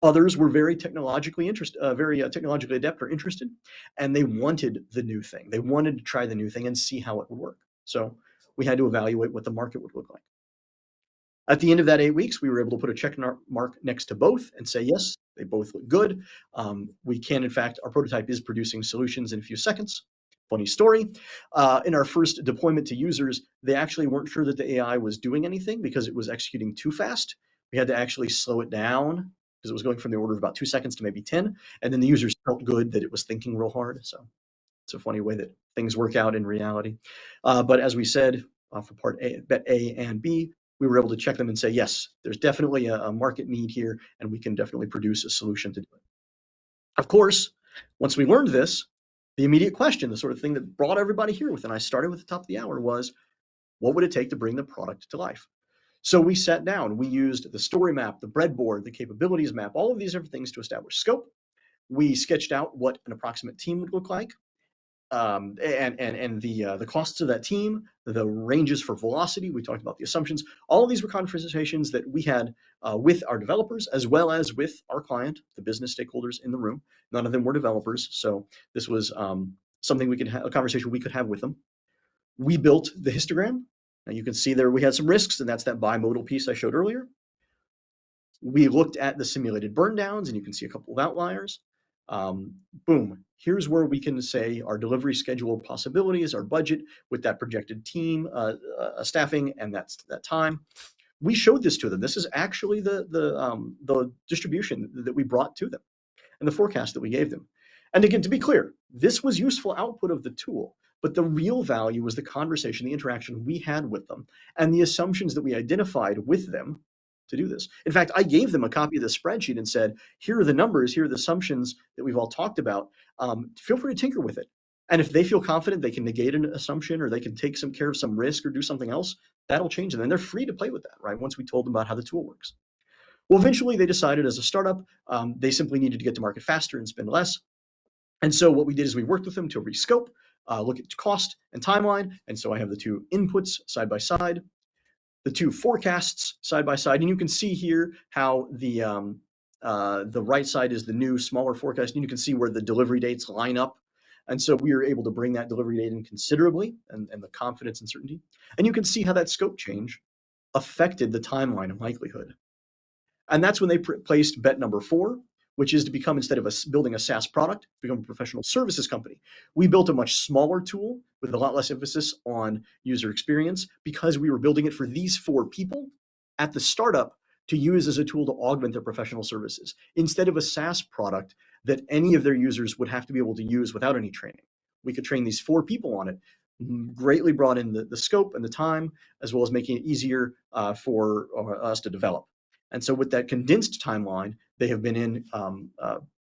Others were very technologically technologically adept or interested, and they wanted the new thing. They wanted to try the new thing and see how it would work. So we had to evaluate what the market would look like. At the end of that 8 weeks, we were able to put a check mark next to both and say, yes, they both look good. We can, in fact, our prototype is producing solutions in a few seconds. Funny story. In our first deployment to users, they actually weren't sure that the AI was doing anything because it was executing too fast. We had to actually slow it down because it was going from the order of about 2 seconds to maybe 10. And then the users felt good that it was thinking real hard. So it's a funny way that things work out in reality. But as we said, for part A, bet A and B, we were able to check them and say, yes, there's definitely a market need here, and we can definitely produce a solution to do it. Of course, once we learned this, the immediate question, the sort of thing that brought everybody here with, and I started with the top of the hour, was what would it take to bring the product to life? So we sat down, we used the story map, the breadboard, the capabilities map, all of these different things to establish scope. We sketched out what an approximate team would look like, and the costs of that team, the ranges for velocity. We talked about the assumptions. All of these were conversations that we had with our developers as well as with our client, the business stakeholders in the room. None of them were developers, so this was something we could have a conversation we could have with them. We built the histogram. Now you can see there we had some risks, and that's that bimodal piece I showed earlier. We looked at the simulated burn downs, and you can see a couple of outliers. Boom, here's where we can say our delivery schedule possibilities, our budget with that projected team staffing and that time. We showed this to them. This is actually the distribution that we brought to them and the forecast that we gave them. And again, to be clear, this was useful output of the tool, but the real value was the conversation, the interaction we had with them, and the assumptions that we identified with them to do this. In fact, I gave them a copy of the spreadsheet and said, here are the numbers, here are the assumptions that we've all talked about. Feel free to tinker with it. And if they feel confident they can negate an assumption or they can take some care of some risk or do something else, that'll change them. And they're free to play with that, right? Once we told them about how the tool works. Well, eventually they decided as a startup, they simply needed to get to market faster and spend less. And so what we did is we worked with them to rescope, look at cost and timeline. And so I have the two inputs side by side, the two forecasts side by side. And you can see here how the right side is the new, smaller forecast. And you can see where the delivery dates line up. And so we were able to bring that delivery date in considerably and the confidence and certainty. And you can see how that scope change affected the timeline and likelihood. And that's when they placed bet number 4, which is to become, instead of building a SaaS product, become a professional services company. We built a much smaller tool with a lot less emphasis on user experience because we were building it for these 4 people at the startup to use as a tool to augment their professional services, instead of a SaaS product that any of their users would have to be able to use without any training. We could train these 4 people on it, greatly brought in the scope and the time, as well as making it easier for us to develop. And so with that condensed timeline, they have been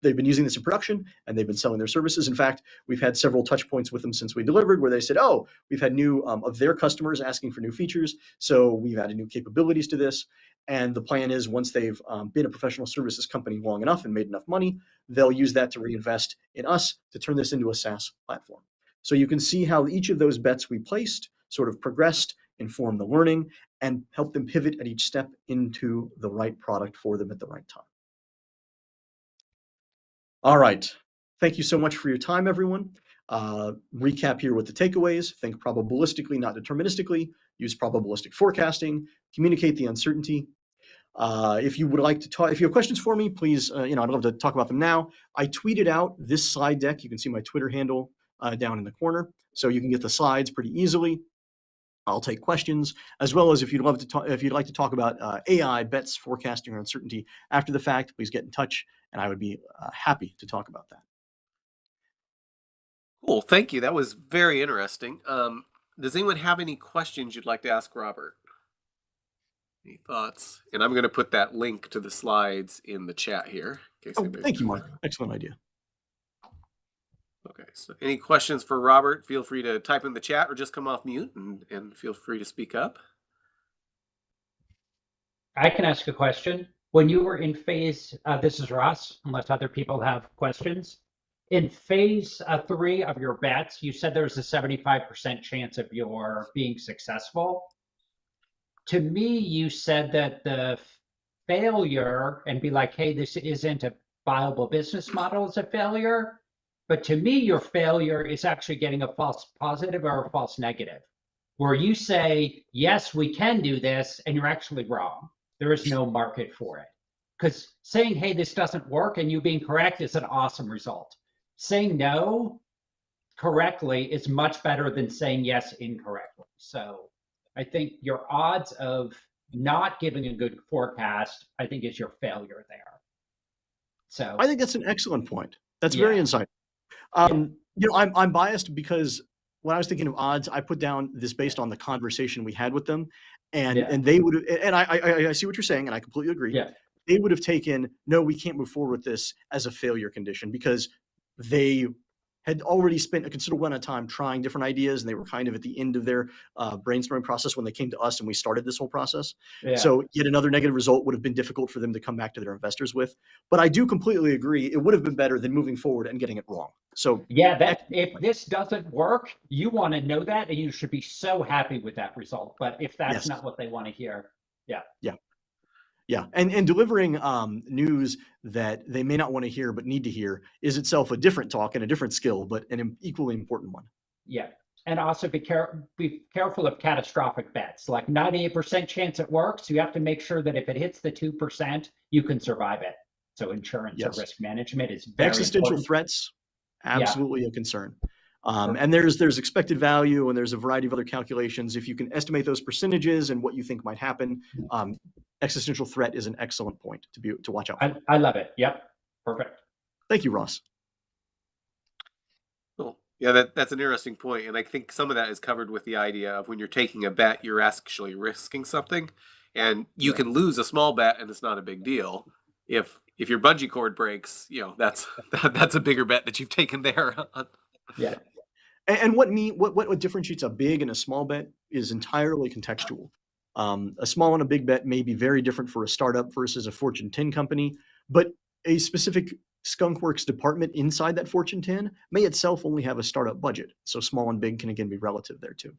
they've been using this in production and they've been selling their services. In fact, we've had several touch points with them since we delivered where they said, oh, we've had new of their customers asking for new features. So we've added new capabilities to this. And the plan is once they've been a professional services company long enough and made enough money, they'll use that to reinvest in us to turn this into a SaaS platform. So you can see how each of those bets we placed sort of progressed, informed the learning, and help them pivot at each step into the right product for them at the right time. All right. Thank you so much for your time, everyone. Recap here with the takeaways. Think probabilistically, not deterministically. Use probabilistic forecasting. Communicate the uncertainty. If you would like to talk, if you have questions for me, please, I'd love to talk about them now. I tweeted out this slide deck. You can see my Twitter handle down in the corner. So you can get the slides pretty easily. I'll take questions, as well as if you'd like to talk about AI, bets, forecasting, or uncertainty after the fact, please get in touch, and I would be happy to talk about that. Cool. Thank you. That was very interesting. Does anyone have any questions you'd like to ask Robert? Any thoughts? And I'm going to put that link to the slides in the chat here in case Oh, anybody's thank you, got Mark. that. Excellent idea. Okay, so any questions for Robert, feel free to type in the chat or just come off mute and feel free to speak up. I can ask a question. When you were in phase, this is Ross, unless other people have questions. In phase 3 of your bets, you said there was a 75% chance of your being successful. To me, you said that the failure and be like, hey, this isn't a viable business model is a failure. But to me, your failure is actually getting a false positive or a false negative, where you say, yes, we can do this, and you're actually wrong. There is no market for it. Because saying, hey, this doesn't work, and you being correct is an awesome result. Saying no correctly is much better than saying yes incorrectly. So I think your odds of not giving a good forecast, I think, is your failure there. So I think that's an excellent point. That's very yeah, insightful. yeah, I'm biased because when I was thinking of odds, I put down this based on the conversation we had with them, and yeah, they would, and I see what you're saying, and I completely agree. yeah, They would have taken, no, we can't move forward with this as a failure condition because they had already spent a considerable amount of time trying different ideas, and they were kind of at the end of their brainstorming process when they came to us and we started this whole process. yeah. So yet another negative result would have been difficult for them to come back to their investors with. But I do completely agree. It would have been better than moving forward and getting it wrong. So Yeah, that excellent if point. this doesn't work, you want to know that, and you should be so happy with that result. But if that's Yes. not what they want to hear, yeah, Yeah. Yeah. And delivering news that they may not want to hear but need to hear is itself a different talk and a different skill, but an equally important one. yeah. And also be careful of catastrophic bets. Like 98% chance it works, you have to make sure that if it hits the 2%, you can survive it. So insurance or Yes. risk management is very Existential important. threats, Yeah, absolutely a concern. perfect. And there's expected value and there's a variety of other calculations. If you can estimate those percentages and what you think might happen, existential threat is an excellent point to watch out for. I love it. Yep, perfect. Thank you, Ross. Cool. Yeah, that's an interesting point, and I think some of that is covered with the idea of when you're taking a bet, you're actually risking something, and you Yeah, can lose a small bet, and it's not a big deal. If your bungee cord breaks, that's that's a bigger bet that you've taken there. yeah, And what differentiates a big and a small bet is entirely contextual. A small and a big bet may be very different for a startup versus a Fortune 10 company, but a specific skunkworks department inside that Fortune 10 may itself only have a startup budget. So small and big can again be relative there too.